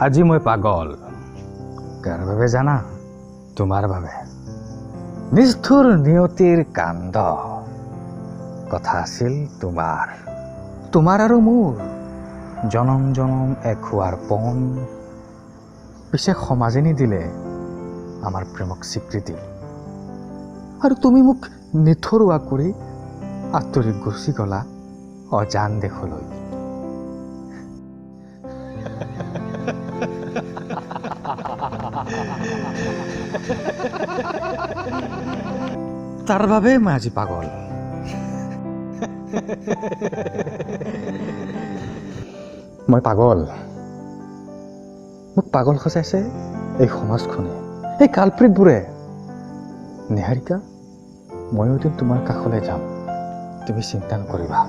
আজি মই পাগল কাৰ বাবে জানা তোমাৰ বাবে নিষ্ঠুৰ নিয়তিৰ কাণ্ড কথা আছিল তোমাৰ আৰু মোৰ জনম জনম এক হোৱাৰ পণ পিছে সমাজে নিদিলে আমাৰ প্ৰেমক স্বীকৃতি আৰু তুমি মোক নিথৰুৱা কৰি আঁতৰি গুচি গলা অজান দেশলৈ তাৰ বাবে মই আজি পাগল মই পাগল মোক পাগল সজাইছে এই সমাজখনে এই কালপ্ৰিতবোৰে নিহাৰিকা ময়ো এদিন তোমাৰ কাষলৈ যাম তুমি চিন্তা নকৰিবা